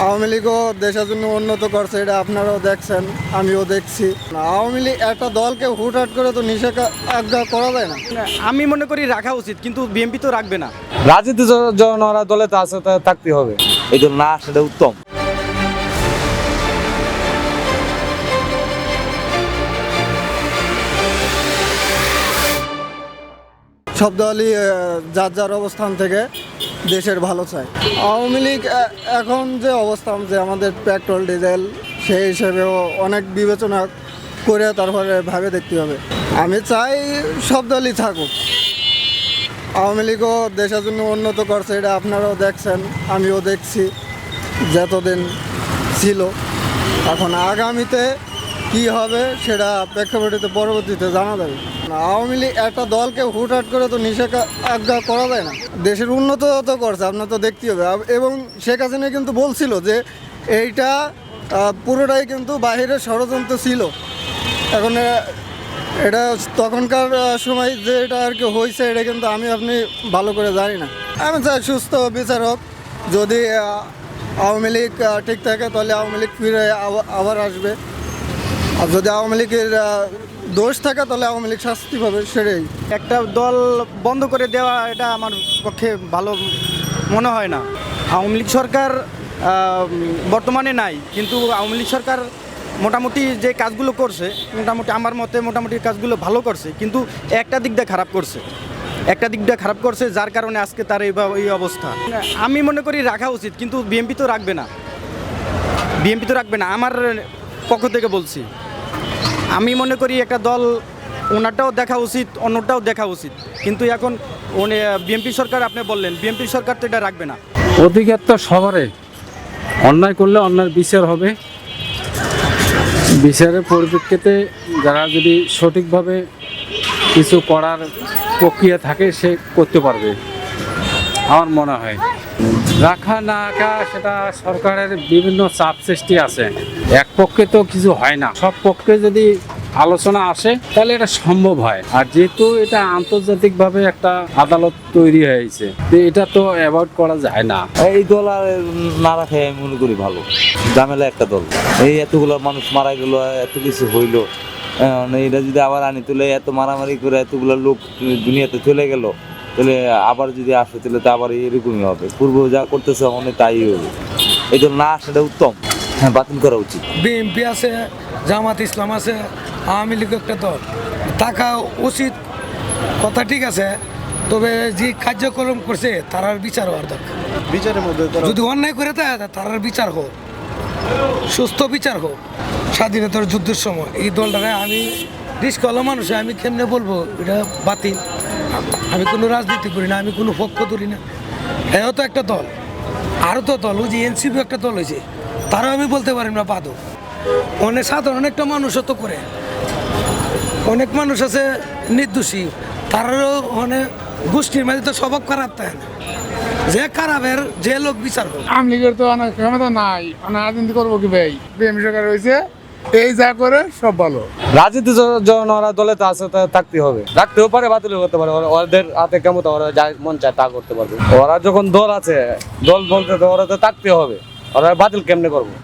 আওয়ামী লীগও দেশের জন্য উন্নত করছে, এটা আপনারাও দেখছেন, আমিও দেখছি। আওয়ামী লীগ একটা দলকে হুটহাট করে তো নিষেধাজ্ঞা করা যায় না। আমি মনে করি রাখা উচিত, কিন্তু বিএনপি তো রাখবে না। রাজনীতি যখন ওরা দলে তো আছে থাকতে হবে, এই জন্য না সেটা উত্তম। সব দলই যার যার অবস্থান থেকে দেশের ভালো চায়। আওয়ামী লীগ এখন যে অবস্থান, যে আমাদের পেট্রোল ডিজেল, সেই হিসেবেও অনেক বিবেচনা করে তারপরে ভাবে দেখতে হবে। আমি চাই সব দলই থাকুক। আওয়ামী লীগও দেশের জন্য উন্নত করছে, এটা আপনারাও দেখছেন, আমিও দেখছি, যতদিন ছিল। এখন আগামীতে কি হবে সেটা প্রেক্ষাপটে পরবর্তীতে জানা যাবে। আওয়ামী লীগ একটা দলকে হুটহাট করে তো নিষেধাজ্ঞা করা যায় না। দেশের উন্নত তো করছে, আপনার তো দেখতে হবে। এবং শেখ হাসিনা কিন্তু বলছিল যে এইটা পুরোটাই কিন্তু বাহিরের ষড়যন্ত্র ছিল। এখন এটা তখনকার সময় যে এটা আর কি হয়েছে, এটা কিন্তু আপনি ভালো করে জানি না। আমি চাই সুস্থ বিচারক। যদি আওয়ামী লীগ ঠিক থাকে তাহলে আওয়ামী লীগ ফিরে আবার আসবে, আর যদি আওয়ামী লীগের দোষ থাকে তাহলে আওয়ামী লীগ শাস্তি পাবে, সেটাই। একটা দল বন্ধ করে দেওয়া এটা আমার পক্ষে ভালো মনে হয় না। আওয়ামী লীগ সরকার বর্তমানে নাই, কিন্তু আওয়ামী লীগ সরকার মোটামুটি যে কাজগুলো করছে, মোটামুটি আমার মতে মোটামুটি কাজগুলো ভালো করছে, কিন্তু একটা দিক দিয়ে খারাপ করছে, যার কারণে আজকে তার এই অবস্থা। আমি মনে করি রাখা উচিত, কিন্তু বিএনপি তো রাখবে না। আমার পক্ষ থেকে বলছি, আমি মনে করি একটা দল ওনারটাও দেখা উচিত, অন্যটাও দেখা উচিত, কিন্তু এখন বিএনপি সরকার, আপনি বললেন বিএনপি সরকার তো এটা রাখবে না। অধিকার তো সবারে, অন্যায় করলে অন্যায় বিচার হবে। বিচারের পরিপ্রেক্ষিতে যারা যদি সঠিকভাবে কিছু করার প্রক্রিয়া থাকে সে করতে পারবে, আমার মনে হয়। রাখা না রাখা সেটা সরকারের বিভিন্ন চাপ সৃষ্টি আছে, এক পক্ষে তো কিছু হয় না। সব পক্ষে যদি আলোচনা আসে তাহলে এটা সম্ভব হয়। আর যেহেতু এটা আন্তর্জাতিকভাবে একটা আদালত তৈরি হয়েছে, এটা তো অ্যাভয়েড করা যায় না। এই দল আর না রাখে আমি মনে করি ভালো। ঝামেলা একটা দল, এই এতগুলো মানুষ মারা গেল, এত কিছু হইলো, এটা যদি আবার আনি তুলে এত মারামারি করে এতগুলো লোক দুনিয়াতে চলে গেল, তাহলে আবার যদি আসে তাহলে তো আবার এরকমই হবে। পূর্ব যা করতেছে অনেক তাই হবে। এই জন্য না সেটা উত্তম, হ্যাঁ, বাতিল করা উচিত। বিএনপি আছে, জামাত ইসলাম আছে, আওয়ামী লীগ একটা দল, থাকা উচিত, কথা ঠিক আছে। তবে যে কার্যক্রম করছে তারার বিচার হওয়ার দরকার। বিচারের মধ্যে যদি অন্যায় করে তারার বিচার হোক, সুস্থ বিচার হোক। স্বাধীনতার যুদ্ধের সময় এই দলটাকে আমি রিস্কওয়ালা মানুষ, আমি কেমনে বলবো এটা বাতিল? আমি কোনো রাজনীতি করি না, আমি কোনো পক্ষ ধরি না। এও তো একটা দল, আরও তো দল, ওই যে এনসিপি একটা দল হয়েছে, তারাও আমি বলতে পারি না বাদক। অনেক সাধারণ একটা মানুষও তো করে, অনেক মানুষ আছে নির্দোষী, তারারও অনেক গোষ্ঠীর মাঝে তো স্বভাব খারাপ থাকে না, যে খারাপের যে লোক বিচার করে। আওয়ামী লীগের তো অনেক ক্ষমতা নাই, রাজনীতি করবো কি ভাই? বিএনপি সরকার হয়েছে, এই যা করে সব ভালো। রাজনীতি যখন ওরা দলে তো আছে থাকতে হবে, রাখতেও পারে, বাতিল করতে পারে, ওদের হাতে ক্ষমতা, ওরা যা মন চায় তা করতে পারবে। ওরা যখন দল আছে, দল বলতে তো ওরা তো থাকতে হবে, ওরা বাতিল কেমনে করবো?